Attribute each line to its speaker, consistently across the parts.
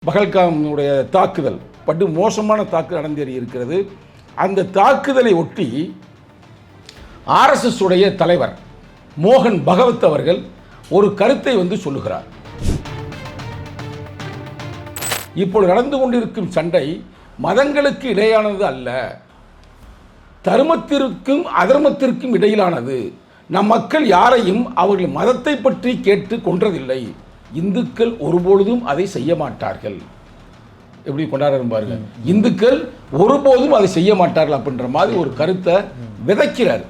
Speaker 1: பகல்காமுடைய தாக்குதல் படு மோசமான தாக்குதல் நடந்தேறி இருக்கிறது. அந்த தாக்குதலை ஒட்டி ஆர்எஸ்எஸ் உடைய தலைவர் மோகன் பகவத் அவர்கள் ஒரு கருத்தை சொல்லுகிறார். இப்பொழுது நடந்து கொண்டிருக்கும் சண்டை மதங்களுக்கு இடையானது அல்ல, தர்மத்திற்கும் அதர்மத்திற்கும் இடையிலானது. நம் மக்கள் யாரையும் அவர்கள் மதத்தை பற்றி கேட்டு கொன்றதில்லை. இந்துக்கள் ஒருபொழுதும் அதை செய்ய மாட்டார்கள். எப்படி கொண்டாடுற பாருங்க, இந்துக்கள் ஒருபோதும் அதை செய்ய மாட்டார்கள் அப்படின்ற மாதிரி ஒரு கருத்தை விதைக்கிறார்.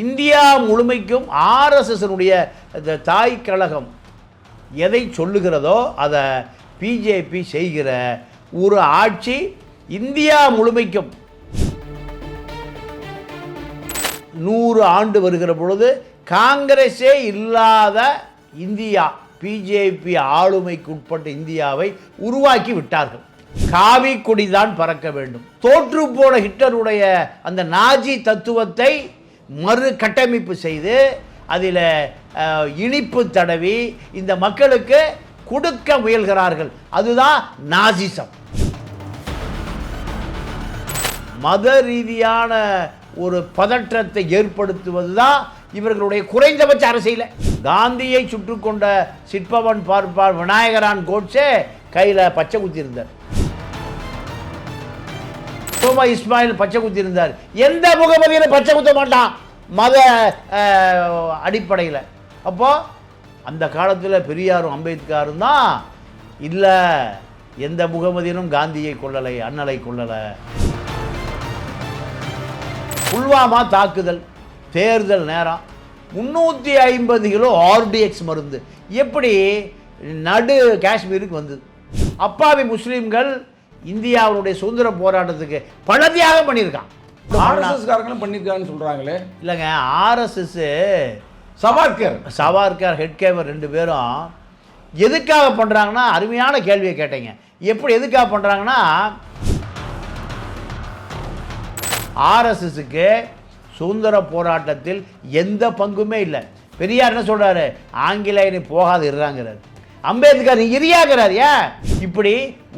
Speaker 2: இந்தியா முழுமைக்கும் ஆர்எஸ்எஸ்னுடைய தாய் கழகம் எதை சொல்லுகிறதோ அதை பிஜேபி செய்கிற ஒரு ஆட்சி இந்தியா முழுமைக்கும் 100 ஆண்டு வருகிற பொழுது காங்கிரஸே இல்லாத இந்தியா, பிஜேபி ஆளுமைக்கு உட்பட்ட இந்தியாவை உருவாக்கி விட்டார்கள். காவி கொடிதான் பறக்க வேண்டும். தோற்று போன ஹிட்லருடைய அந்த நாஜி தத்துவத்தை மறு கட்டமைப்பு செய்து அதில் இனிப்பு தடவி இந்த மக்களுக்கு கொடுக்க முயல்கிறார்கள். அதுதான் நாசிசம். மத ரீதியான ஒரு பதற்றத்தை ஏற்படுத்துவது தான் இவர்களுடைய குறைந்தபட்ச அரசியல். காந்தியை சுட்டு கொண்ட சிற்பவன் பார்ப்பார் விநாயகரான் கோட்சே கையில் பச்சை குத்தி இருந்தார். சோமா இஸ்மாயில் பச்சை குத்தி இருந்தார். எந்த முகமதியிலும் பச்சை குத்த மாட்டான் மத அடிப்படையில். அப்போ அந்த காலத்தில் பெரியாரும் அம்பேத்கரும் தான் இல்லை, எந்த முகமதியிலும் காந்தியை கொள்ளலை, அண்ணலை கொள்ளலை. புல்வாமா தாக்குதல் தேர்தல் நேரம் 350 கிலோ ஆர்டிஎக்ஸ் மருந்து எப்படி நடு காஷ்மீருக்கு வந்தது? அப்பாவி முஸ்லீம்கள் இந்தியாவுடைய சுதந்திர போராட்டத்துக்கு பல தியாகம் பண்ணியிருக்கான்.
Speaker 1: ஆர்எஸ்எஸ் காரங்களும் பண்ணியிருக்காங்கன்னு சொல்கிறாங்களே.
Speaker 2: இல்லைங்க, ஆர்எஸ்எஸ் சவார்கர் ஹெட்கேவர் 2 பேரும் எதுக்காக பண்ணுறாங்கன்னா, அருமையான கேள்வியை கேட்டீங்க. எப்படி எதுக்காக பண்ணுறாங்கன்னா, ஆர்எஸ்எஸ்க்கு சுதந்திர போராட்டத்தில் எந்த பங்குமே இல்லை. பெரியார் என்ன சொல்கிறாரு? ஆங்கிலேயனை போகாது இருறாங்கிறார். அம்பேத்கர் இரியாகிறார். ஏன்? இப்படி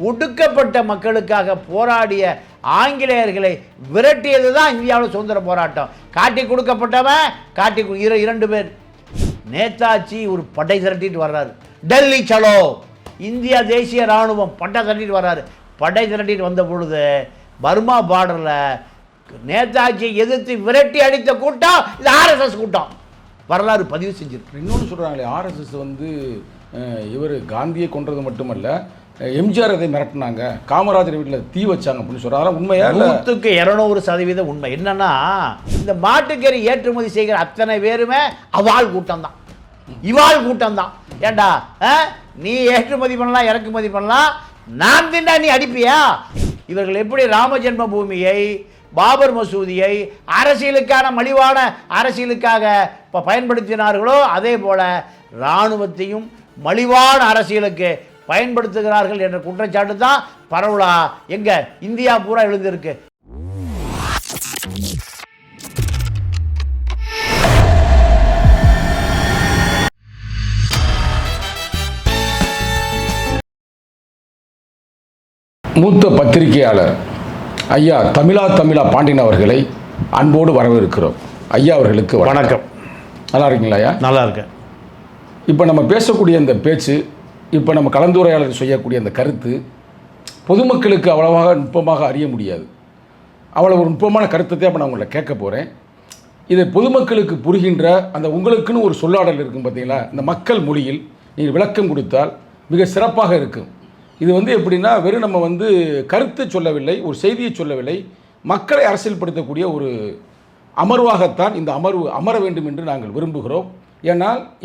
Speaker 2: ஒடுக்கப்பட்ட மக்களுக்காக போராடிய ஆங்கிலேயர்களை விரட்டியது தான் இந்தியாவில் சுதந்திர போராட்டம். காட்டி கொடுக்கப்பட்டவன் காட்டி 2 பேர். நேதாஜி ஒரு படை திரட்டிட்டு வர்றாரு. டெல்லி சலோ, இந்தியா தேசிய இராணுவம் படை திரட்டிட்டு வர்றாரு. படை திரட்டிட்டு வந்த பொழுது பர்மா பார்டரில் நேதாஜியை எதிர்த்து விரட்டி அடித்த கூட்டம் இது ஆர்எஸ்எஸ் கூட்டம். வரலாறு பதிவு செஞ்சிருக்கு.
Speaker 1: இன்னொன்று சொல்கிறாங்களே, ஆர்எஸ்எஸ் இவர் காந்தியை கொன்றது மட்டுமல்ல, எம்ஜிஆர் அதை மிரட்டினாங்க, காமராஜர் வீட்டில் தீ வச்சாங்க அப்படின்னு சொல்கிறாங்க. உண்மையா?
Speaker 2: 100க்கு 200% உண்மை. என்னன்னா, இந்த மாட்டுக்கறி ஏற்றுமதி செய்கிற அத்தனை பேருமே அவாள் கூட்டம் தான், இவாள் கூட்டம் தான். ஏண்டா நீ ஏற்றுமதி பண்ணலாம், இறக்குமதி பண்ணலாம், நான் திண்டா நீ அடிப்பியா? இவர்கள் எப்படி ராம ஜென்ம பூமியை, பாபர் மசூதியை அரசியலுக்கான மலிவான அரசியலுக்காக இப்போ பயன்படுத்தினார்களோ, அதே போல இராணுவத்தையும் மலிவான அரசியலுக்கு பயன்படுத்துகிறார்கள் என்ற குற்றச்சாட்டு தான் பரவலா எங்க இந்தியா பூரா எழுந்திருக்கு.
Speaker 1: மூத்த பத்திரிகையாளர் ஐயா தமிழா பாண்டியன் அவர்களை அன்போடு வரவேற்கிறோம். ஐயா அவர்களுக்கு
Speaker 2: வணக்கம்.
Speaker 1: நல்லா இருக்கீங்களா ஐயா?
Speaker 2: நல்லா இருக்கேன்.
Speaker 1: இப்போ நம்ம பேசக்கூடிய இந்த பேச்சு, இப்போ நம்ம கலந்துரையாளர் செய்யக்கூடிய அந்த கருத்து பொதுமக்களுக்கு அவ்வளவாக நுட்பமாக அறிய முடியாது. அவ்வளோ ஒரு நுட்பமான கருத்தை அப்போ நான் உங்களை கேட்க போகிறேன். இதை பொதுமக்களுக்கு புரிகின்ற அந்த உங்களுக்குன்னு ஒரு சொல்லாடல் இருக்கும் பார்த்தீங்களா, இந்த மக்கள் மொழியில் நீங்கள் விளக்கம் கொடுத்தால் மிக சிறப்பாக இருக்கும். இது எப்படின்னா, வெறும் நம்ம கருத்து சொல்லவில்லை, ஒரு செய்தியை சொல்லவில்லை, மக்களை அரசியல்படுத்தக்கூடிய ஒரு அமர்வாகத்தான் இந்த அமர்வு அமர வேண்டும் என்று நாங்கள் விரும்புகிறோம்.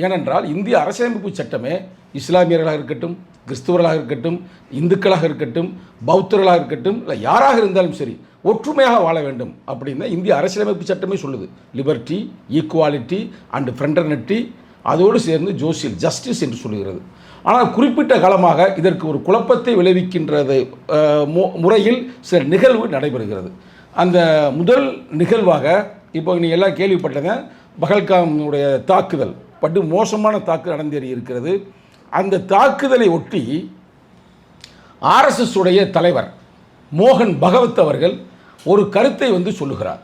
Speaker 1: ஏனென்றால் இந்திய அரசியலமைப்பு சட்டமே இஸ்லாமியர்களாக இருக்கட்டும், கிறிஸ்துவர்களாக இருக்கட்டும், இந்துக்களாக இருக்கட்டும், பௌத்தர்களாக இருக்கட்டும், இல்லை யாராக இருந்தாலும் சரி ஒற்றுமையாக வாழ வேண்டும் அப்படின்னு இந்திய அரசியலமைப்பு சட்டமே சொல்லுது. லிபர்ட்டி, ஈக்குவாலிட்டி அண்ட் ஃப்ரெண்டர்னிட்டி, அதோடு சேர்ந்து ஜோசியல் ஜஸ்டிஸ் என்று சொல்லுகிறது. ஆனால் குறிப்பிட்ட காலமாக இதற்கு ஒரு குழப்பத்தை விளைவிக்கின்றது முறையில் சில நிகழ்வு நடைபெறுகிறது. அந்த முதல் நிகழ்வாக இப்போ நீங்கள் எல்லாம் கேள்விப்பட்டது பகல்காமுடைய தாக்குதல் படு மோசமான தாக்குதல் நடந்தேறி இருக்கிறது. அந்த தாக்குதலை ஒட்டி ஆர்எஸ்எஸ் உடைய தலைவர் மோகன் பகவத் அவர்கள் ஒரு கருத்தை சொல்லுகிறார்.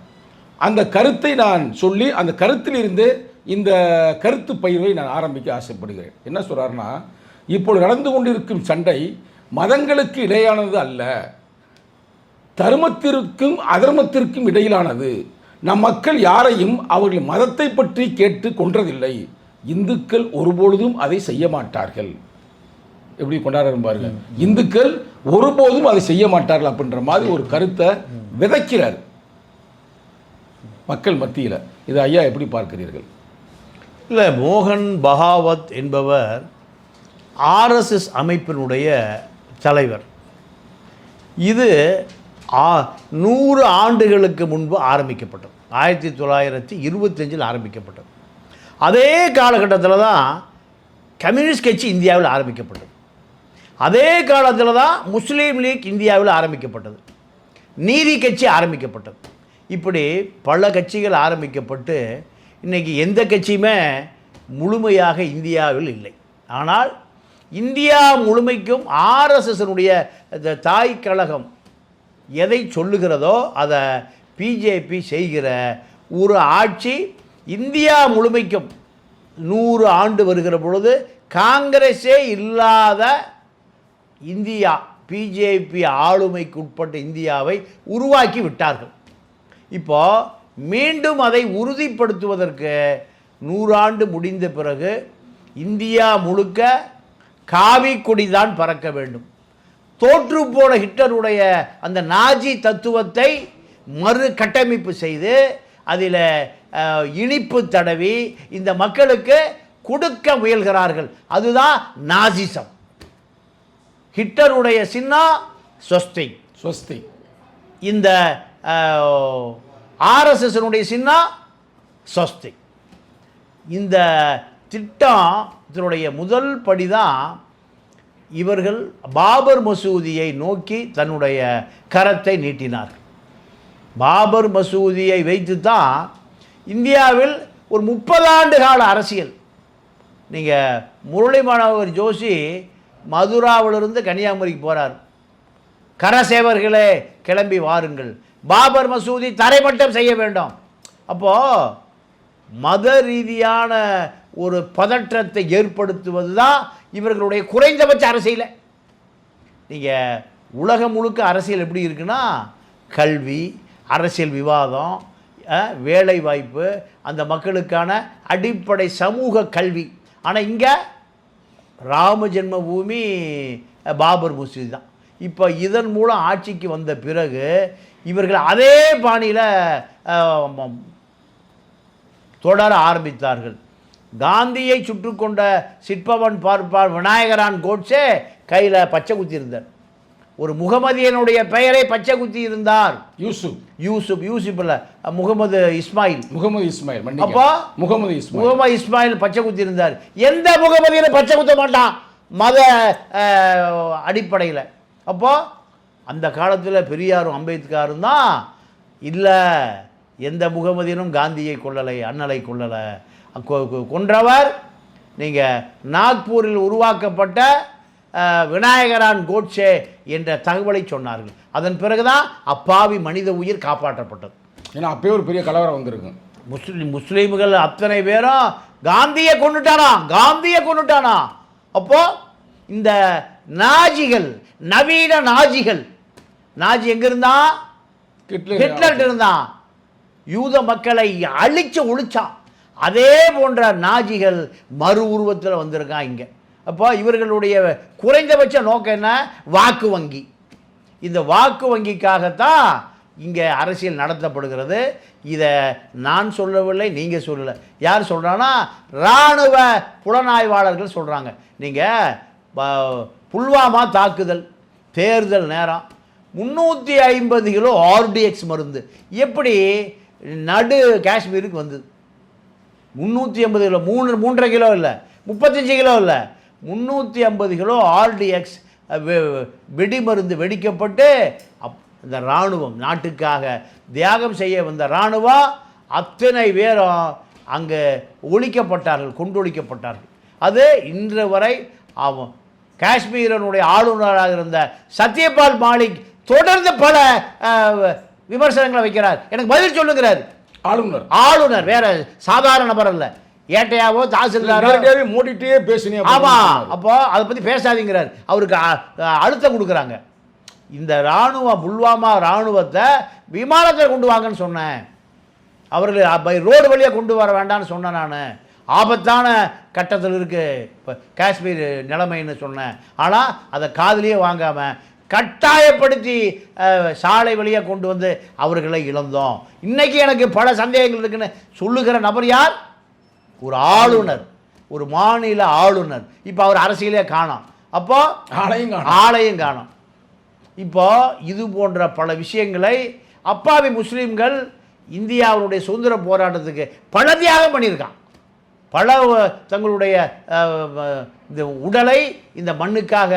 Speaker 1: அந்த கருத்தை நான் சொல்லி அந்த கருத்திலிருந்து இந்த கருத்து பயிர்வை நான் ஆரம்பிக்க ஆசைப்படுகிறேன். என்ன சொல்கிறாருன்னா, இப்பொழுது நடந்து கொண்டிருக்கும் சண்டை மதங்களுக்கு இடையானது அல்ல, தர்மத்திற்கும் அதர்மத்திற்கும் இடையிலானது. நம் மக்கள் யாரையும் அவர்கள் மதத்தை பற்றி கேட்டு கொன்றதில்லை. இந்துக்கள் ஒருபொழுதும் அதை செய்ய மாட்டார்கள். எப்படி கொண்டாடுற பாருங்க, இந்துக்கள் ஒருபோதும் அதை செய்ய மாட்டார்கள் அப்படின்ற மாதிரி ஒரு கருத்தை விதைக்கிறார் மக்கள் மத்தியில். இது ஐயா எப்படி பார்க்கிறீர்கள்?
Speaker 2: இல்லை, மோகன் பகாவத் என்பவர் ஆர்எஸ்எஸ் அமைப்பினுடைய தலைவர். இது 100 ஆண்டுகளுக்கு முன்பு ஆரம்பிக்கப்பட்டது. 1925 ஆரம்பிக்கப்பட்டது. அதே காலகட்டத்தில் தான் கம்யூனிஸ்ட் கட்சி இந்தியாவில் ஆரம்பிக்கப்பட்டது. அதே காலத்தில் தான் முஸ்லீம் லீக் இந்தியாவில் ஆரம்பிக்கப்பட்டது. நீதி கட்சி ஆரம்பிக்கப்பட்டது. இப்படி பல கட்சிகள் ஆரம்பிக்கப்பட்டு இன்றைக்கி எந்த கட்சியுமே முழுமையாக இந்தியாவில் இல்லை. ஆனால் இந்தியா முழுமைக்கும் ஆர்எஸ்எஸ்னுடைய தாய் கழகம் எதை சொல்லுகிறதோ அதை பிஜேபி செய்கிற ஒரு ஆட்சி இந்தியா முழுமைக்கும் 100 ஆண்டு வருகிற பொழுது காங்கிரஸே இல்லாத இந்தியா, பிஜேபி ஆளுமைக்கு உட்பட்ட இந்தியாவை உருவாக்கி விட்டார்கள். இப்போ மீண்டும் அதை உறுதிப்படுத்துவதற்கு 100 ஆண்டு முடிந்த பிறகு இந்தியா முழுக்க காவி கொடிதான் பறக்க வேண்டும். தோற்று போன ஹிட்லருடைய அந்த நாஜி தத்துவத்தை மறு கட்டமைப்பு செய்து அதில் இனிப்பு தடவி இந்த மக்களுக்கு கொடுக்க முயல்கிறார்கள். அதுதான் நாசிசம். ஹிட்லருடைய சின்னம் ஸ்வஸ்திக். இந்த ஆர்எஸ்எஸ்னுடைய சின்னம் ஸ்வஸ்திக். இந்த திட்டத்தினுடைய முதல் படிதான் இவர்கள் பாபர் மசூதியை நோக்கி தன்னுடைய கரத்தை நீட்டினார்கள். பாபர் மசூதியை வைத்து தான் இந்தியாவில் ஒரு 30 ஆண்டு கால அரசியல். நீங்கள் முரளி மனோகர் ஜோஷி மதுராவிலிருந்து கன்னியாகுமரிக்கு போகிறார். கரசேவர்களே கிளம்பி வாருங்கள், பாபர் மசூதி தரைமட்டம் செய்ய வேண்டும். அப்போது மத ரீதியான ஒரு பதற்றத்தை ஏற்படுத்துவது தான் இவர்களுடைய குறைந்தபட்ச அரசியல். நீங்கள் உலகம் முழுக்க அரசியல் எப்படி இருக்குன்னா, கல்வி, அரசியல் விவாதம், வேலை வாய்ப்பு, அந்த மக்களுக்கான அடிப்படை சமூக கல்வி. ஆனால் இங்கே ராம ஜென்மபூமி, பாபர் மசூதி தான். இப்போ இதன் மூலம் ஆட்சிக்கு வந்த பிறகு இவர்கள் அதே பாணியில் தொடர ஆரம்பித்தார்கள். காந்தியை சுட்டு கொண்ட சிற்பவன் பார்ப்பார் விநாயகரான் கோட்சே கையில் பச்சை குத்தி இருந்தார். ஒரு முகமதியனுடைய பெயரை பச்சை குத்தி இருந்தார். யூசுப் இல்லை, முகமது இஸ்மாயில். அப்போ முகமது இஸ்மாயில் பச்சை குத்தி இருந்தார். எந்த முகமதியனை பச்சை குத்த மாட்டான் மத அடிப்படையில். அப்போ அந்த காலத்தில் பெரியாரும் அம்பேத்கரும் தான் இல்லை, எந்த முகமதியனும் காந்தியை கொள்ளலை, அண்ணலை கொள்ளலை. கொன்றவர் நீங்கள் நாக்பூரில் உருவாக்கப்பட்ட விநாயகரான் கோட்சே என்ற தகவலை சொன்னார்கள். அதன் பிறகுதான் அப்பாவி மனித உயிர் காப்பாற்றப்பட்டது.
Speaker 1: ஏன்னா அப்பயே ஒரு பெரிய கலவரம் வந்திருக்கு.
Speaker 2: முஸ்லீம்கள் அத்தனை பேரும் காந்தியை கொண்டுட்டானா. அப்போ இந்த நாஜிகள், நவீன நாஜிகள், நாஜி எங்க இருந்தான்? ஹிட்லர் இருந்தான். யூத மக்களை அழிச்சு ஒழிச்சான். அதே போன்ற நாஜிகள் மறு உருவத்தில் வந்திருக்கான் இங்கே. அப்போ இவர்களுடைய குறைந்தபட்ச நோக்கம் என்ன? வாக்கு வங்கி. இந்த வாக்கு வங்கிக்காகத்தான் இங்கே அரசியல் நடத்தப்படுகிறது. இதை நான் சொல்லவில்லை, நீங்கள் சொல்லலை. யார் சொல்கிறான்னா, இராணுவ புலனாய்வாளர்கள் சொல்கிறாங்க. நீங்கள் புல்வாமா தாக்குதல் தேர்தல் நேரம் 350 கிலோ ஆர்டிஎக்ஸ் மருந்து எப்படி நடு காஷ்மீருக்கு வந்தது? 350 கிலோ, 3.5 கிலோ இல்லை, 35 கிலோ இல்லை, 350 கிலோ ஆர்டிஎக்ஸ் வெடிமருந்து வெடிக்கப்பட்டு இந்த இராணுவம், நாட்டுக்காக தியாகம் செய்ய வந்த இராணுவம் அத்தனை பேரும் அங்கே ஒழிக்கப்பட்டார்கள், கொண்டொழிக்கப்பட்டார்கள். அது இன்று வரை காஷ்மீரனுடைய ஆளுநராக இருந்த சத்யபால் மாலிக் தொடர்ந்து பல விமர்சனங்களை வைக்கிறார். எனக்கு பதில் சொல்லுங்கிறார். ஆளுநர் வேற சாதாரண நபர் அல்ல. ஏட்டையாவோ தாசில்தாரோ
Speaker 1: மூடிட்டே பேசுனீங்க.
Speaker 2: ஆமா, அப்போ அதை பற்றி பேசாதீங்கிறார். அவருக்கு அழுத்தம் கொடுக்குறாங்க. இந்த புல்வாமா இராணுவத்தை விமானத்தில் கொண்டு வாங்கன்னு சொன்னேன். அவர்கள் ரோடு வழியாக கொண்டு வர வேண்டாம்னு சொன்னேன். நான் ஆபத்தான கட்டத்தில் இருக்குது இப்போ காஷ்மீர் நிலைமைன்னு சொன்னேன். ஆனால் அதை காதிலேயே வாங்காமல் கட்டாயப்படுத்தி சாலை வழியாக கொண்டு வந்து அவர்களை இழந்தோம். இன்றைக்கி எனக்கு பல சந்தேகங்கள் இருக்குன்னு சொல்லுகிற நபர் யார்? ஒரு ஆளுநர், ஒரு மாநில ஆளுநர். இப்போ அவர் அரசியலே காணோம். அப்போ ஆலையும் காணோம். இப்போ இது போன்ற பல விஷயங்களை அப்பாவி முஸ்லீம்கள் இந்தியாவுடைய சுதந்திர போராட்டத்துக்கு பல தியாகம் பண்ணியிருக்கான். பல தங்களுடைய இந்த உடலை இந்த மண்ணுக்காக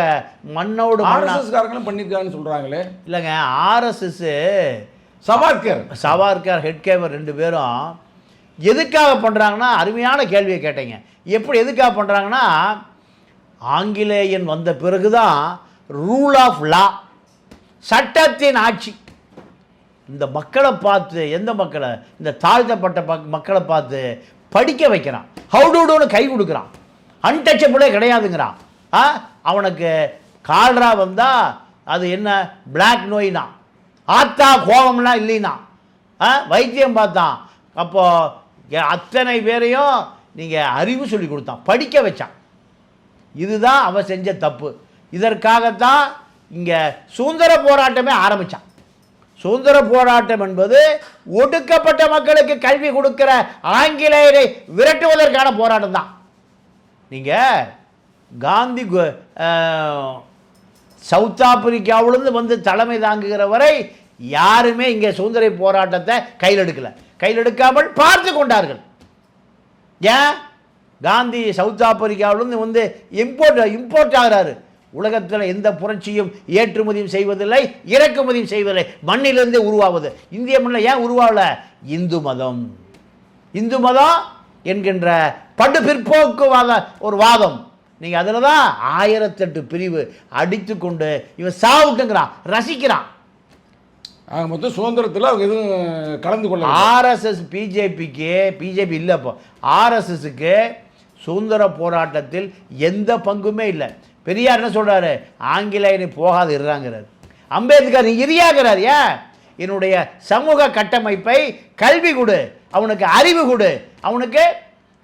Speaker 2: மண்ணோடு
Speaker 1: ஆர்எஸ்எஸ்காரங்களும் பண்ணியிருக்காங்கன்னு சொல்கிறாங்களே.
Speaker 2: இல்லைங்க, ஆர்எஸ்எஸ் சவார்கர் ஹெட்கேவர் 2 பேரும் எதுக்காக பண்ணுறாங்கன்னா, அருமையான கேள்வியை கேட்டீங்க. எப்படி எதுக்காக பண்ணுறாங்கன்னா, ஆங்கிலேயன் வந்த பிறகு தான் ரூல் ஆஃப் லா, சட்டத்தின் ஆட்சி. இந்த மக்களை பார்த்து, எந்த மக்களை, இந்த தாழ்த்தப்பட்ட மக்களை பார்த்து படிக்க வைக்கிறான். ஹவுடுன்னு கை கொடுக்குறான். அன்டச்சபிளே கிடையாதுங்கிறான். அவனுக்கு கால்ரா வந்தால் அது என்ன பிளாக் நோய்னா, ஆத்தா கோபம்லாம் இல்லைன்னா வைத்தியம் பார்த்தான். அப்போது அத்தனை பேரையும் நீங்கள் அறிவு சொல்லி கொடுத்தான், படிக்க வச்சான். இதுதான் அவன் செஞ்ச தப்பு. இதற்காகத்தான் இங்கே சுதந்திர போராட்டமே ஆரம்பித்தான். சுதந்திர போராட்டம் என்பது ஒடுக்கப்பட்ட மக்களுக்கு கல்வி கொடுக்கிற ஆங்கிலேயரை விரட்டுவதற்கான போராட்டம் தான். நீங்கள் காந்தி சவுத் ஆப்பிரிக்காவிலிருந்து வந்து தலைமை தாங்குகிற வரை யாருமே இங்கே சுதந்திர போராட்டத்தை கையில் எடுக்காமல் பார்த்து கொண்டார்கள். ஏன்? காந்தி சவுத் ஆப்பிரிக்காவிலிருந்து வந்து இம்போர்ட் ஆகிறாரு. உலகத்தில் எந்த புரட்சியும் ஏற்றுமதியும் செய்வதில்லை, இறக்குமதியும் செய்வதில்லை, மண்ணிலிருந்தே உருவாவது. இந்திய மண்ணில் ஏன் உருவாகல? இந்து மதம் என்கின்ற படு பிற்போக்குவாத ஒரு வாதம். நீங்கள் அதில் தான் 1008 பிரிவு அடித்து கொண்டு இவன் சாவுக்குங்கிறான், ரசிக்கிறான்.
Speaker 1: மொத்தம் சுதந்திரத்தில் அவங்க எதுவும் கலந்து கொள்ள
Speaker 2: ஆர்எஸ்எஸ் பிஜேபி இல்லை. இப்போ ஆர்எஸ்எஸ்க்கு சுதந்திர போராட்டத்தில் எந்த பங்குமே இல்லை. பெரியார் என்ன சொல்கிறாரு? ஆங்கிலேயனை போகாது இருறாங்கிறார். அம்பேத்கர் இரியாகிறார். ஏன்? என்னுடைய சமூக கட்டமைப்பை கல்வி கொடு, அவனுக்கு அறிவு கொடு, அவனுக்கு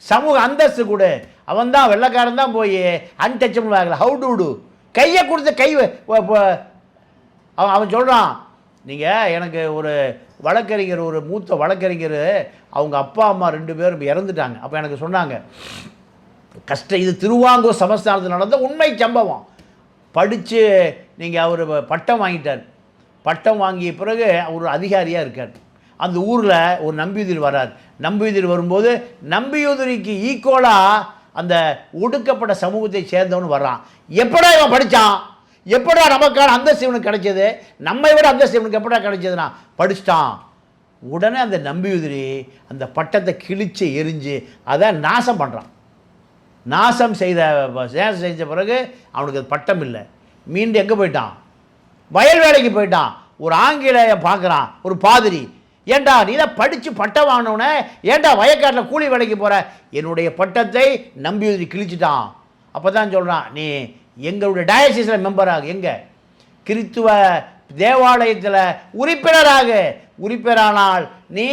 Speaker 2: சமூக அந்தஸ்து கொடு. அவன் தான் வெள்ளைக்காரன் தான் போய் அன்டச்சபிள் ஆகல. ஹவு டு கையை கொடுத்து அவன் சொல்கிறான். நீங்கள் எனக்கு ஒரு வழக்கறிஞர், ஒரு மூத்த வழக்கறிஞர், அவங்க அப்பா அம்மா 2 பேரும் இறந்துட்டாங்க. அப்போ எனக்கு சொன்னாங்க, இது திருவாங்கூர் சமஸ்தானத்தில் நடந்த உண்மை சம்பவம். படித்து நீங்கள் அவர் பட்டம் வாங்கிட்டார். பட்டம் வாங்கிய பிறகு அவர் அதிகாரியாக இருக்கார். அந்த ஊரில் ஒரு நம்பியுதிர் வரார். நம்பியுதிர் வரும்போது நம்பியுதிரிக்கு ஈக்குவலாக அந்த ஒடுக்கப்பட்ட சமூகத்தை சேர்ந்தவனு வர்றான். எப்படா இவன் படித்தான்? எப்படா நமக்கான அந்தஸ்து இவனுக்கு கிடைச்சது? நம்மை விட அந்தஸ்து இவனுக்கு எப்படா கிடைச்சதுன்னா படிச்சிட்டான். உடனே அந்த நம்பியுதிரி அந்த பட்டத்தை கிழிச்சு எரிஞ்சு அதை நாசம் பண்ணுறான். நாசம் செஞ்ச பிறகு அவனுக்கு அது பட்டம் இல்லை. மீண்டும் எங்கே போயிட்டான்? வயல் வேலைக்கு போயிட்டான். ஒரு ஆங்கிலேய பார்க்குறான், ஒரு பாதிரி. ஏண்டா நீ தான் படித்து பட்டம் வாங்கினோன்னே ஏண்டா வயக்காட்டில் கூலி வேலைக்கு போகிற? என்னுடைய பட்டத்தை நம்பியுதிரி கிழிச்சிட்டான். அப்போ தான் சொல்கிறான், நீ எங்களுடைய டயசிஸில் மெம்பராக, எங்கே கிறித்துவ தேவாலயத்தில் உறுப்பினரானால் நீ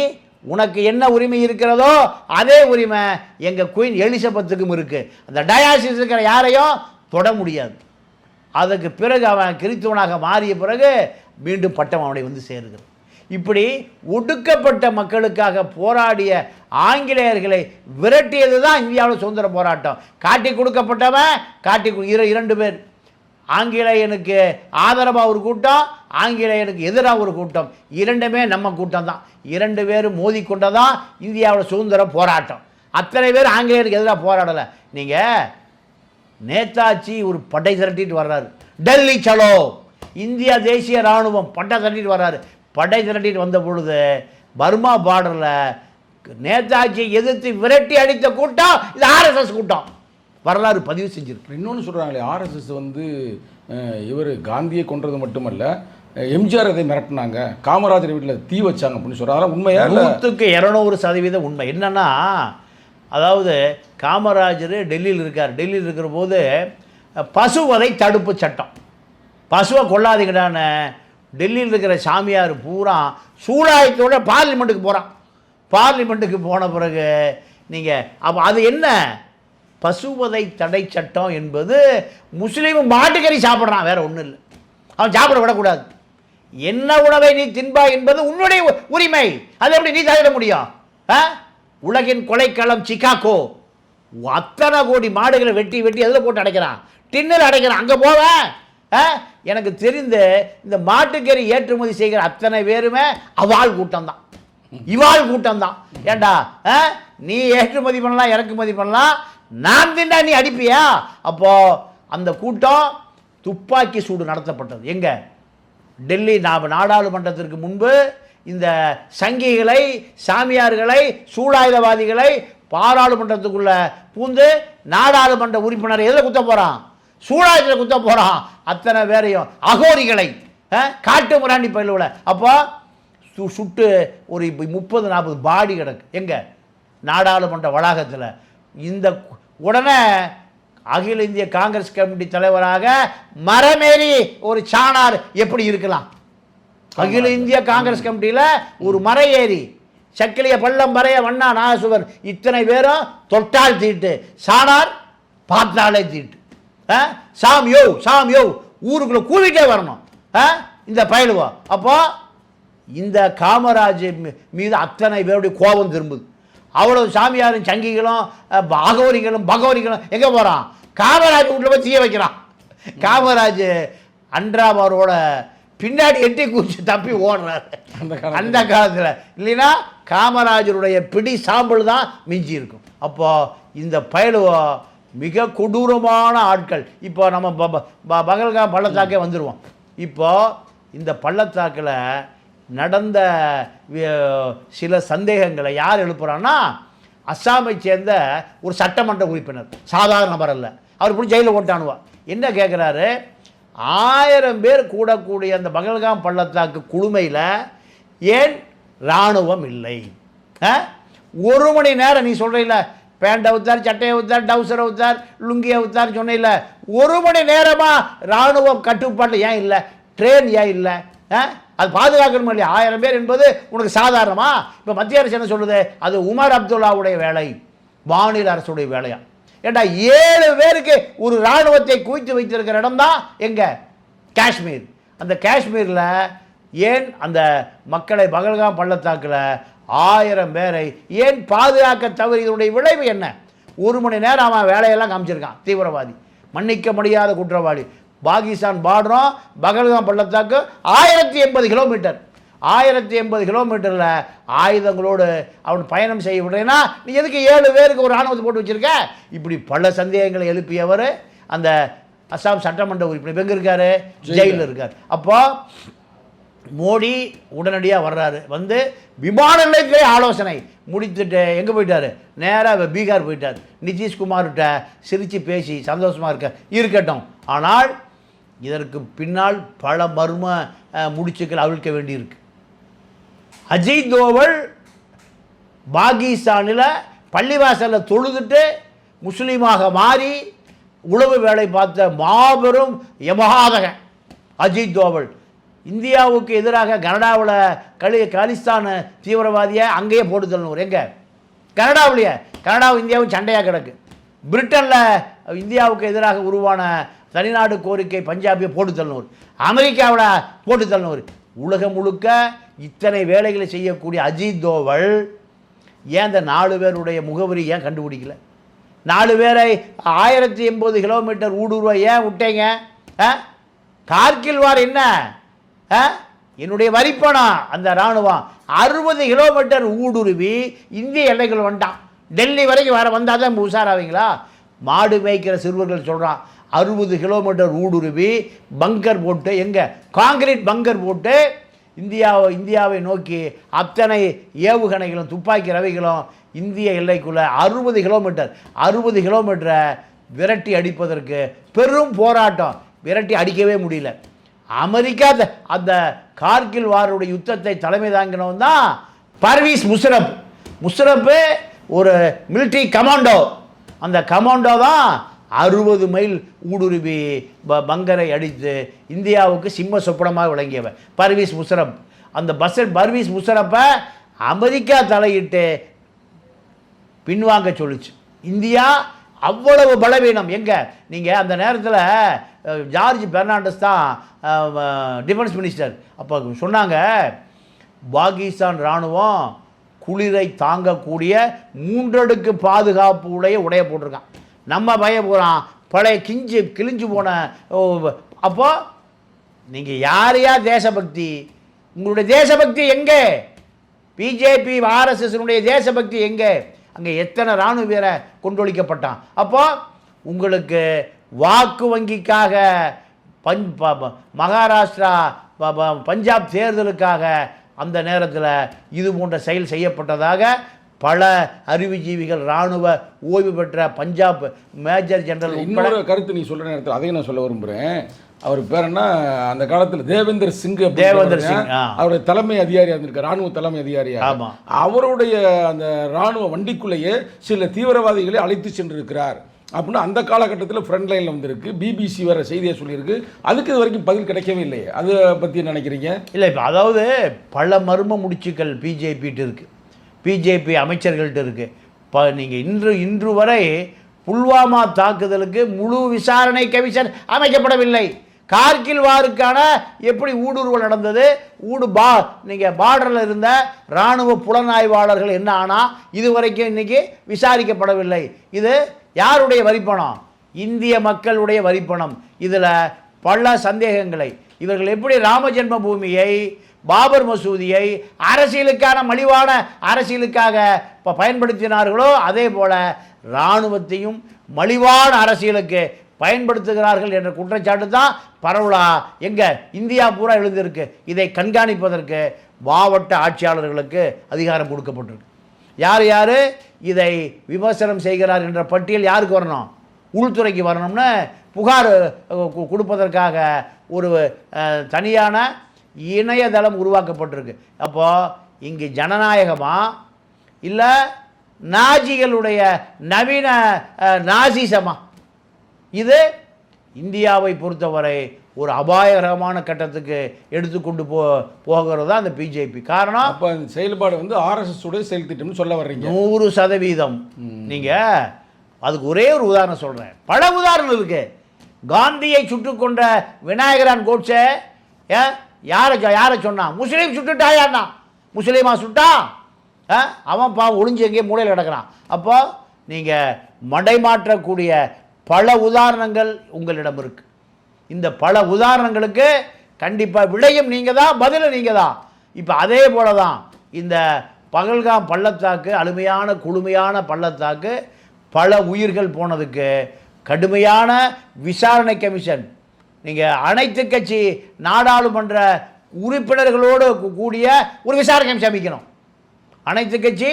Speaker 2: உனக்கு என்ன உரிமை இருக்கிறதோ அதே உரிமை எங்கள் குயின் எலிசபெத்துக்கும் இருக்குது. அந்த டயாசிஸ் இருக்கிற யாரையும் தொட முடியாது. அதுக்கு பிறகு அவன் கிறித்துவனாக மாறிய பிறகு மீண்டும் பட்டம் அவனை வந்து சேருகிறது. இப்படி ஒடுக்கப்பட்ட மக்களுக்காக போராடிய ஆங்கிலேயர்களை விரட்டியது தான் இந்தியாவில் சுதந்திர போராட்டம். காட்டி கொடுக்கப்பட்டவன் 2 பேர். ஆங்கிலேயனுக்கு ஆதரவாக ஒரு கூட்டம், ஆங்கிலேயனுக்கு எதிராக ஒரு கூட்டம். 2மே நம்ம கூட்டம் தான். 2 பேரும் மோதிக்கொண்டதான் இந்தியாவில் சுதந்திர போராட்டம். அத்தனை பேர் ஆங்கிலேயருக்கு எதிராக போராடலை. நீங்கள் நேதாஜி ஒரு படை திரட்டிட்டு வர்றாரு. டெல்லி சலோ, இந்தியா தேசிய இராணுவம் படை திரட்டிட்டு வர்றாரு. படை திரட்டிட்டு வந்த பொழுது பர்மா பார்டரில் நேதாஜியை எதிர்த்து விரட்டி அடித்த கூட்டம் இது ஆர்எஸ்எஸ் கூட்டம். வரலாறு பதிவு செஞ்சிருக்கு.
Speaker 1: இன்னொன்று சொல்கிறாங்களே, ஆர்எஸ்எஸ் வந்து இவர் காந்தியை கொன்றது மட்டுமல்ல, எம்ஜிஆர் அதை மிரட்டினாங்க, காமராஜர் வீட்டில் தீ வச்சாங்க அப்படின்னு சொல்கிறாங்க. உண்மையா?
Speaker 2: 100% உண்மை. என்னன்னா, அதாவது காமராஜர் டெல்லியில் இருக்கார். டெல்லியில் இருக்கிற போது பசுவதை தடுப்பு சட்டம், பசுவை கொள்ளாதீங்கடான்னு டெல்லியில் இருக்கிற சாமியார் பூரா சூழாயத்தோட பார்லிமெண்ட்டுக்கு போகிறான். பார்லிமெண்ட்டுக்கு போன பிறகு நீங்கள் அப்போ அது என்ன, பசுவதை தடை சட்டம் என்பது முஸ்லீம் மாட்டுக்கறி சாப்பிட்றான், வேற ஒன்றும் இல்லை. அவன் சாப்பிட விடக்கூடாது. என்ன உணவை நீ தின்பா என்பது உன்னுடைய உரிமை, அதை எப்படி நீ தவிர முடியும்? உலகின் கொலைக்களம் சிகாகோ, அத்தனை கோடி மாடுகளை வெட்டி வெட்டி அதில் போட்டு அடைக்கிறான், டின்னில் அடைக்கிறான். அங்கே போவேன். எனக்கு தெரிந்த இந்த மாட்டுக்கறி ஏற்றுமதி செய்கிற அத்தனை பேருமே அவாள் கூட்டம் தான், இவாள் கூட்டம் தான். ஏண்டா நீ ஏற்றுமதி பண்ணலாம், இறக்குமதி பண்ணலாம், நான் தின்னா நீ அடிப்பியா? அப்போ அந்த கூட்டம் துப்பாக்கி சூடு நடத்தப்பட்டது. எங்க? டெல்லி நாடாளுமன்றத்திற்கு முன்பு இந்த சங்கிகளை, சாமியார்களை, சூழாயுதவாதிகளை பாராளுமன்றத்துக்குள்ள பூந்து நாடாளுமன்ற உறுப்பினரை எதில் குத்த போறான்? சூழாயுதத்தில் குத்த போறான். அத்தனை பேரையும் அகோரிகளை, காட்டு முராண்டி பயிலுவில். அப்போ சுட்டு ஒரு 30-40 பாடி கிடக்கு. எங்க? நாடாளுமன்ற வளாகத்தில். இந்த உடனே அகில இந்திய காங்கிரஸ் கமிட்டி தலைவராக மரமேறி ஒரு சாணார் எப்படி இருக்கலாம்? அகில இந்திய காங்கிரஸ் கமிட்டியில் ஒரு மர ஏறி சக்கிலிய பள்ளம் வரைய வண்ணா நாகசுவர் இத்தனை பேரும் தொட்டால் தீட்டு, சாணார் பார்த்தாலே தீட்டு. சாமியோ சாமியோ ஊருக்குள்ள கூவிட்டே வரணும் இந்த பயலுவா. அப்போ இந்த காமராஜ் மீது அத்தனை பேருடைய கோபம் திரும்புது. அவ்வளவு சாமியாரும் சங்கிகளும் பகவரிகளும் எங்கே போகிறான்? காமராஜ் வீட்டில் போய் தீய வைக்கிறான். காமராஜ் அன்றாவரோட பின்னாடி எட்டி குச்சி தப்பி ஓடுறாரு அந்த காலத்தில். இல்லைன்னா காமராஜருடைய பிடி சாம்பல் தான் மிஞ்சி இருக்கும். அப்போ இந்த பயலுவா மிக கொடூரமான ஆட்கள். இப்போ நம்ம பகல்காம் பள்ளத்தாக்கே வந்துடுவோம். இப்போ இந்த பள்ளத்தாக்கில் நடந்த சில சந்தேகங்களை யார் எழுப்புறான்னா, அஸ்ஸாமை சேர்ந்த ஒரு சட்டமன்ற உறுப்பினர், சாதாரண நபர் அல்ல. அவர் போய் ஜெயிலில் ஓட்டானுவா. என்ன கேட்குறாரு? 1000 பேர் கூடக்கூடிய அந்த பகல்காம் பள்ளத்தாக்கு குழுமையில் ஏன் இராணுவம் இல்லை? 1 மணி நேரம் நீ சொல்கிறீங்கள, பேண்டை ஊத்தார், சட்டையை ஊத்தார், டவுசரை ஊத்தார், லுங்கியை ஊத்தார் சொன்ன, 1 மணி நேரமாக இராணுவம் கட்டுப்பாட்டில் ஏன் இல்லை? ட்ரெயின் ஏன் இல்லை? அது பாதுகாக்கணும் இல்லையா? 1000 பேர் என்பது உனக்கு சாதாரணமா? இப்போ மத்திய அரசு என்ன சொல்லுது? அது உமர் அப்துல்லாவுடைய வேலை, மாநில அரசுடைய வேலையா? ஏண்டா 7 பேருக்கு ஒரு இராணுவத்தை குவித்து வைத்திருக்கிற இடம் தான் எங்க? காஷ்மீர். அந்த காஷ்மீரில் ஏன் அந்த மக்களை பகல்காம் பள்ளத்தாக்கில் 1000 பேரை ஏன் பாதுகாக்க தவறியதுடைய விளைவு என்ன? 1 மணி நேரம் அவன் வேலையெல்லாம் காமிச்சிருக்கான். தீவிரவாதி, மன்னிக்க முடியாத குற்றவாளி. பாகிஸ்தான் பார்டரும் பகல்காம் பள்ளத்தாக்கு 1080 கிலோமீட்டர். 1080 கிலோமீட்டரில் ஆயுதங்களோடு அவன் பயணம் செய்ய விடுறேன்னா நீ எதுக்கு 7 பேருக்கு ஒரு இராணுவத்தை போட்டு வச்சுருக்க? இப்படி பல சந்தேகங்களை எழுப்பியவர் அந்த அஸ்ஸாம் சட்டமன்ற உறுப்பினர் எங்கே இருக்கார்? ஜெயிலில் இருக்கார். அப்போ மோடி உடனடியாக வர்றாரு. வந்து விமான நிலையத்திலே ஆலோசனை முடித்துட்டு எங்கே போயிட்டார்? நேராக பீகார் போயிட்டார். நிதிஷ்குமார்கிட்ட சிரித்து பேசி சந்தோஷமாக இருக்கட்டும். ஆனால் இதற்கு பின்னால் பல மர்ம முடிச்சுக்கள் அவிழ்க்க வேண்டியிருக்கு. அஜித் தோவல் பாகிஸ்தானில் பள்ளிவாசலில் தொழுதுட்டு முஸ்லீமாக மாறி உளவு வேலை பார்த்த மாபெரும் யமகாதகன் அஜித் தோவல். இந்தியாவுக்கு எதிராக கனடாவில் காலிஸ்தான் தீவிரவாதியை அங்கேயே போட்டு தள்ளணும். எங்கே? கனடாவிலேயே. கனடாவும் இந்தியாவும் சண்டையாக கிடக்கு. பிரிட்டனில் இந்தியாவுக்கு எதிராக உருவான தனிநாடு கோரிக்கை பஞ்சாபியை போட்டு தள்ளணும். அமெரிக்காவில் போட்டு தள்ளணும். உலகம் முழுக்க இத்தனை வேலைகளை செய்யக்கூடிய அஜித் தோவல் ஏன் இந்த 4 பேருடைய முகவரி ஏன் கண்டுபிடிக்கல? 4 பேரை 1080 கிலோமீட்டர் ஊடுருவ ஏன் விட்டீங்க? கார்கில் வார் என்ன? என்னுடைய வரிப்பணம் அந்த இராணுவம் 60 கிலோமீட்டர் ஊடுருவி இந்திய எல்லைகள் வந்துட்டான். டெல்லி வரைக்கும் வந்தால் தான் உஷாராவீங்களா? மாடு மேய்க்கிற சிறுவர்கள் சொல்கிறான் 60 கிலோமீட்டர் ஊடுருவி பங்கர் போட்டு, எங்கே? காங்கிரீட் பங்கர் போட்டு இந்தியாவை நோக்கி அத்தனை ஏவுகணைகளும் துப்பாக்கி ரவைகளும் இந்திய எல்லைக்குள்ளே 60 கிலோமீட்டரை விரட்டி அடிப்பதற்கு பெரும் போராட்டம். விரட்டி அடிக்கவே முடியல. அமெரிக்கா அந்த கார்கில் வாருடைய யுத்தத்தை தலைமை தாங்கினவன் தான் பர்வீஸ் முஷரப். முஷரப்பு ஒரு மிலிட்ரி கமாண்டோ. அந்த கமாண்டோ தான் 60 மைல் ஊடுருவி பங்கரை அடித்து இந்தியாவுக்கு சிம்ம சொப்பனமாக விளங்கியவன் பர்வீஸ் முஷரப். அந்த பர்வீஸ் முஷரப்பை அமெரிக்கா தலையிட்டு பின்வாங்க சொல்லுச்சு. இந்தியா அவ்வளவு பலவீனம். எங்கே நீங்கள் அந்த நேரத்தில் ஜார்ஜ் பெர்னாண்டஸ் தான் டிஃபென்ஸ் மினிஸ்டர். அப்போ சொன்னாங்க, பாகிஸ்தான் இராணுவம் குளிரை தாங்கக்கூடிய 3 அடுக்கு பாதுகாப்பு உடைய போட்டிருக்கான். நம்ம பய போகிறான் பழைய கிழிஞ்சு போன. அப்போ நீங்கள் யார் தேசபக்தி? உங்களுடைய தேசபக்தி எங்கே? பிஜேபி ஆர்எஸ்எஸ்னுடைய தேசபக்தி எங்கே? அங்கே எத்தனை இராணுவ வீரரை கொண்டொழிக்கப்பட்டான். அப்போ உங்களுக்கு வாக்கு வங்கிக்காக மகாராஷ்டிரா பஞ்சாப் தேர்தலுக்காக அந்த நேரத்தில் இது போன்ற செயல் செய்யப்பட்டதாக பல அறிவுஜீவிகள் இராணுவ ஓய்வு பெற்ற பஞ்சாப் மேஜர் ஜெனரல்
Speaker 1: இன்னொரு கருத்து நீ சொல்கிற நேரத்தில் அதையும் நான் சொல்ல விரும்புகிறேன். அவர் பேர் என்ன, அந்த காலத்தில் தேவேந்தர் சிங் அவருடைய தலைமை அதிகாரியாக இருந்திருக்கார், ராணுவ தலைமை அதிகாரியாக.
Speaker 2: ஆமாம்,
Speaker 1: அவருடைய அந்த ராணுவ வண்டிக்குள்ளேயே சில தீவிரவாதிகளை அழைத்து சென்றிருக்கிறார் அப்படின்னு அந்த காலகட்டத்தில் ஃப்ரண்ட் லைனில் வந்திருக்கு. பிபிசி வர செய்தியை சொல்லியிருக்கு. அதுக்கு இது வரைக்கும் பதில் கிடைக்கவே இல்லையே. அதை பற்றி நினைக்கிறீங்க?
Speaker 2: இல்லை, இப்போ அதாவது பல மர்ம முடிச்சுக்கள் பிஜேபிட்டு இருக்குது, பிஜேபி அமைச்சர்கள்ட்ட இருக்குது. இப்போ நீங்கள் இன்று வரை புல்வாமா தாக்குதலுக்கு முழு விசாரணை கமிஷன் அமைக்கப்படவில்லை. கார்கில் வாருக்கான எப்படி ஊடுருவல் நடந்தது, நீங்கள் பார்டரில் இருந்த இராணுவ புலனாய்வாளர்கள் என்ன ஆனால் இதுவரைக்கும் இன்றைக்கி விசாரிக்கப்படவில்லை. இது யாருடைய வரிப்பணம்? இந்திய மக்களுடைய வரிப்பணம். இதில் பல சந்தேகங்களை இவர்கள் எப்படி ராம ஜென்ம பூமியை, பாபர் மசூதியை அரசியலுக்கான மலிவான அரசியலுக்காக இப்போ பயன்படுத்தினார்களோ அதே போல் இராணுவத்தையும் மலிவான அரசியலுக்கு பயன்படுத்துகிறார்கள் என்ற குற்றச்சாட்டு தான் பரவலாக எங்கே இந்தியா பூரா எழுந்திருக்கு. இதை கண்காணிப்பதற்கு மாவட்ட ஆட்சியாளர்களுக்கு அதிகாரம் கொடுக்கப்பட்டிருக்கு. யார் யார் இதை விமர்சனம் செய்கிறார் என்ற பட்டியல் யாருக்கு வரணும்? உள்துறைக்கு வரணும்னு புகார் கொடுப்பதற்காக ஒரு தனியான இணையதளம் உருவாக்கப்பட்டிருக்கு. அப்போது இங்கு ஜனநாயகமா இல்லை நாஜிகளுடைய நவீன நாசிசமா? இது இந்தியாவை பொறுத்தவரை ஒரு அபாயகரமான கட்டத்துக்கு எடுத்துக்கொண்டு போகிறது தான் அந்த பிஜேபி. காரணம்,
Speaker 1: அப்போ அந்த செயல்பாடு வந்து ஆர்எஸ்எஸ் உடைய செயல் திட்டம்னு சொல்ல வர்றீங்க.
Speaker 2: 100%. நீங்கள் அதுக்கு ஒரே ஒரு உதாரணம் சொல்கிறேன். பல உதாரணம் இருக்குது. காந்தியை சுட்டு கொண்ட விநாயகரான் கோட்சே யாரை சொன்னான்? முஸ்லீம் சுட்டுட்டா. யாருன்னா முஸ்லீமா சுட்டா? அவன் ஒளிஞ்சு எங்கேயும் மூலையில் கிடக்கிறான். அப்போ நீங்கள் மடைமாற்றக்கூடிய பல உதாரணங்கள் உங்களிடம் இருக்கு. இந்த பல உதாரணங்களுக்கு கண்டிப்பாக விடையும் நீங்கள் தான், பதிலும் நீங்கள் தான். இப்போ அதே போல தான் இந்த பகல்காம் பள்ளத்தாக்கு, அருமையான குளுமையான பள்ளத்தாக்கு, பல உயிர்கள் போனதுக்கு கடுமையான விசாரணை கமிஷன், நீங்கள் அனைத்து கட்சி நாடாளுமன்ற உறுப்பினர்களோடு கூடிய ஒரு விசாரணை கமிஷன் அமைக்கணும். அனைத்து கட்சி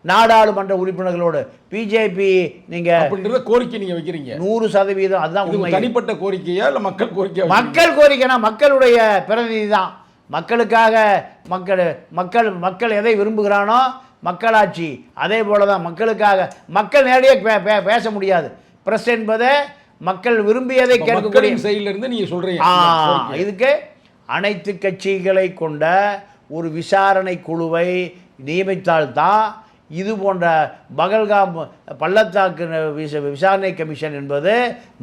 Speaker 2: நாடாளுமன்ற உறுப்பினர்களோடு. பிஜேபி நீங்கள்
Speaker 1: அப்படின்றத கோரிக்கை நீங்கள் வைக்கிறீங்க
Speaker 2: 100%. அதுதான் உண்மை.
Speaker 1: தனிப்பட்ட கோரிக்கையா இல்லை மக்கள் கோரிக்கை?
Speaker 2: மக்கள் கோரிக்கைனா மக்களுடைய பிரதிநிதி தான். மக்களுக்காக மக்கள் எதை விரும்புகிறானோ மக்களாட்சி. அதே போல தான் மக்களுக்காக மக்கள் நேரடியாக பேச முடியாது. பிரஸ் என்பது மக்கள் விரும்பியதை கேட்கக்கூடிய
Speaker 1: செயலிலிருந்து நீங்கள் சொல்கிறீங்க.
Speaker 2: இதுக்கு அனைத்து கட்சிகளை கொண்ட ஒரு விசாரணை குழுவை நியமித்தால்தான் இது போன்ற பகல்காம் பள்ளத்தாக்கு விசாரணை கமிஷன் என்பது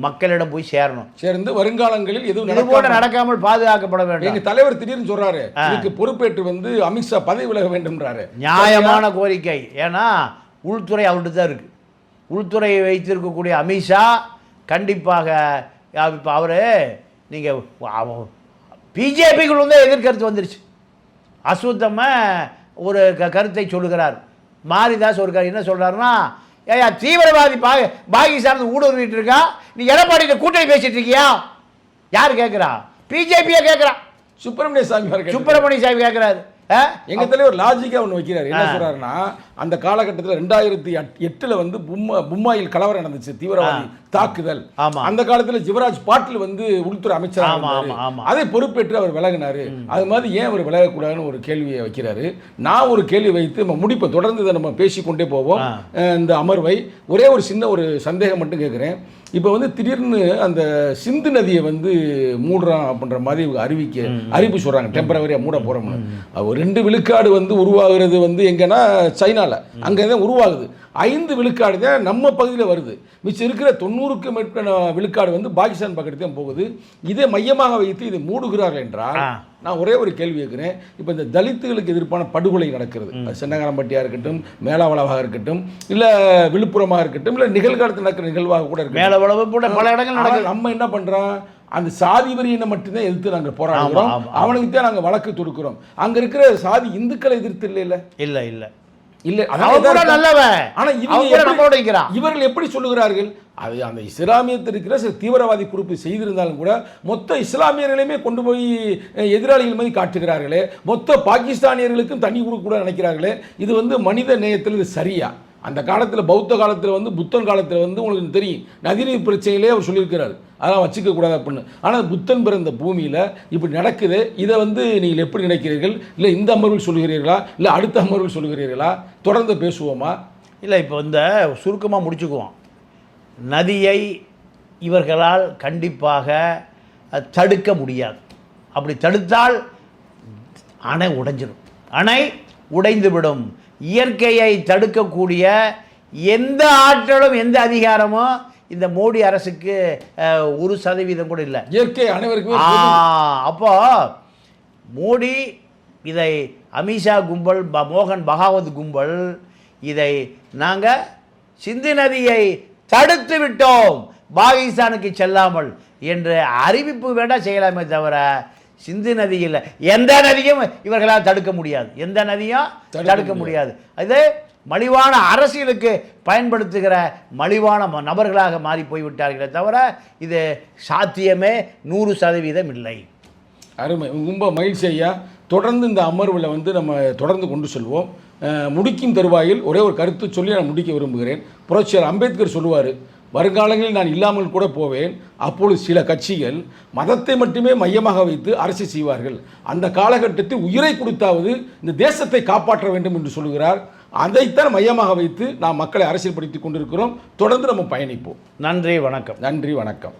Speaker 2: மக்களிடம் போய் சேரணும். சேர்ந்து வருங்காலங்களில் எதுவும் இது போல நடக்காமல் பாதுகாக்கப்பட வேண்டும். எங்கள் தலைவர் திடீர்னு சொல்றாரு, இதுக்கு பொறுப்பேற்று வந்து அமித்ஷா பதவி விலக வேண்டும்ன்றாரு. நியாயமான கோரிக்கை. ஏன்னா உள்துறை அவர்கிட்ட தான் இருக்கு. உள்துறையை வைத்திருக்கக்கூடிய அமித்ஷா கண்டிப்பாக இப்போ அவர் நீங்கள் பிஜேபிக்குள்ள வந்து எதிர்கருத்து வந்துருச்சு. அசுத்தம ஒரு கருத்தை சொல்லுகிறார். மாரிதாஸ் ஒரு என்ன சொல்கிறாருன்னா, ஏயா தீவிரவாதி பாகிஸ்தான் ஊடுருவிட்டு இருக்கா, நீ எடப்பாடி கூட்டணி பேசிட்டு இருக்கியா? யார் கேட்குறா? பிஜேபியை கேட்குறான். சுப்பிரமணிய சாமி கேட்குறாரு. எங்கள் தலைவர் லாஜிக்காக ஒன்று வைக்கிறார். என்ன சொல்கிறாருன்னா, அந்த காலகட்டத்தில் 2008 வந்து பும்மாயில் கலவரம் நடந்துச்சு, தீவிரவாதி
Speaker 1: தாக்குதல்.
Speaker 2: ஆமா.
Speaker 1: அந்த காலத்துல சிவராஜ் பாட்டில் வந்து உள்துறை அமைச்சர்
Speaker 2: ஆமா, ஆமா, ஆமா.
Speaker 1: அதை பொறுப்பேற்று அவர் விலகினாரு. அது மாதிரி ஏன் அவர் விலகக்கூடாதுன்னு ஒரு கேள்வியை வைக்கிறாரு. நான் ஒரு கேள்வி வைத்து நம்ம முடிப்போம், தொடர்ந்து இதை நம்ம பேசிக்கொண்டே போவோம். இந்த அமர்வை ஒரே ஒரு சின்ன ஒரு சந்தேகம் மட்டும் கேட்குறேன். இப்போ வந்து திடீர்னு அந்த சிந்து நதியை வந்து மூடுறான் அப்படின்ற மாதிரி அறிவிப்பு சொல்கிறாங்க, டெம்பரவரியாக மூட போகிறோம்னு. ஒரு 2 விழுக்காடு வந்து உருவாகிறது வந்து எங்கன்னா சைனாவில், அங்கே தான் உருவாகுது. 5 விழுக்காடு தான் நம்ம பகுதியில் வருது. மிச்சம் இருக்கிற 90க்கு மேற்பட்ட விழுக்காடு வந்து பாகிஸ்தான் பக்கத்து தான் போகுது. இதை மையமாக வைத்து இதை மூடுகிறார்கள் என்றால் நான் ஒரே ஒரு கேள்வி கேட்குறேன். இப்போ இந்த தலித்துகளுக்கு எதிர்ப்பான படுகொலை நடக்கிறது, சின்னகரம்பட்டியாக இருக்கட்டும், மேலாவளவாக இருக்கட்டும், இல்லை விழுப்புரமாக இருக்கட்டும், இல்லை நிகழ்காலத்தில் நடக்கிற நிகழ்வாக கூட இருக்கு,
Speaker 2: மேலவளவு கூட பல இடங்கள் நடக்குது.
Speaker 1: நம்ம என்ன பண்ணுறோம், அந்த சாதி வரியினை மட்டும்தான் எதிர்த்து நாங்கள் போராடுறோம், அவனுக்கு தான் நாங்கள் வழக்கு தொடுக்கிறோம். அங்கே இருக்கிற சாதி இந்துக்களை எதிர்த்து இல்லை இல்லை இல்லை இல்லை இவர்கள் எப்படி சொல்லுகிறார்கள்? அது அந்த இஸ்லாமியத்தில் இருக்கிற சில தீவிரவாதி குரூப் செய்திருந்தாலும் கூட மொத்த இஸ்லாமியர்களையுமே கொண்டு போய் எதிராளிகள் மாதிரி காட்டுகிறார்களே, மொத்த பாகிஸ்தானியர்களுக்கும் தண்ணி கொடுக்க கூட நினைக்கிறார்களே. இது வந்து மனித நேயத்தில் இது சரியா? அந்த காலத்தில் பௌத்த காலத்தில் வந்து புத்தன் காலத்தில் வந்து உங்களுக்கு தெரியும், நதிநீர் பிரச்சனையிலே அவர் சொல்லியிருக்கிறார், அதெல்லாம் வச்சுக்கக்கூடாது அப்படின்னு. ஆனால் புத்தன் பிறந்த பூமியில் இப்படி நடக்குது. இதை வந்து நீங்கள் எப்படி நினைக்கிறீர்கள்? இல்லை இந்த அமர்வில் சொல்லுகிறீர்களா, இல்லை அடுத்த அமர்வில் சொல்லுகிறீர்களா? தொடர்ந்து பேசுவோமா?
Speaker 2: இல்லை, இப்போ இந்த சுருக்கமாக முடிச்சுக்குவோம். நதியை இவர்களால் கண்டிப்பாக தடுக்க முடியாது. அப்படி தடுத்தால் அணை உடைஞ்சிடும், அணை உடைந்துவிடும். இயற்கையை தடுக்கக்கூடிய எந்த ஆற்றலும் எந்த அதிகாரமும் இந்த மோடி அரசுக்கு 1% கூட இல்லை.
Speaker 1: இயற்கை அனைவருக்குமே.
Speaker 2: அப்போ மோடி இதை, அமித்ஷா கும்பல், மோகன் பகாவத் கும்பல் இதை நாங்கள் சிந்து நதியை தடுத்து விட்டோம் பாகிஸ்தானுக்கு செல்லாமல் என்று அறிவிப்பு வேண்டாம் செய்யலாமே தவிர சிந்து நதியில் எந்த நதியும் இவர்களால் தடுக்க முடியாது, எந்த நதியும் தடுக்க முடியாது. அது மலிவான அரசியலுக்கு பயன்படுத்துகிற மலிவான நபர்களாக மாறி போய்விட்டார்களே தவிர இது சாத்தியமே 100% இல்லை.
Speaker 1: அருமை, ரொம்ப மகிழ்ச்சி ஐயா. தொடர்ந்து இந்த அமர்வில் வந்து நம்ம தொடர்ந்து கொண்டு செல்வோம். முடிக்கும் தருவாயில் ஒரே ஒரு கருத்து சொல்லி நான் முடிக்க விரும்புகிறேன். புரட்சியாளர் அம்பேத்கர் சொல்லுவார், வருங்காலங்களில் நான் இல்லாமல் கூட போவேன், அப்பொழுது சில கட்சிகள் மதத்தை மட்டுமே மையமாக வைத்து அரசு செய்வார்கள், அந்த காலகட்டத்தில் உயிரை கொடுத்தாவது இந்த தேசத்தை காப்பாற்ற வேண்டும் என்று சொல்கிறார். அதைத்தான் மையமாக வைத்து நாம் மக்களை அரசியல்படுத்தி கொண்டிருக்கிறோம். தொடர்ந்து நம்ம பயணிப்போம்.
Speaker 2: நன்றி, வணக்கம்.
Speaker 1: நன்றி, வணக்கம்.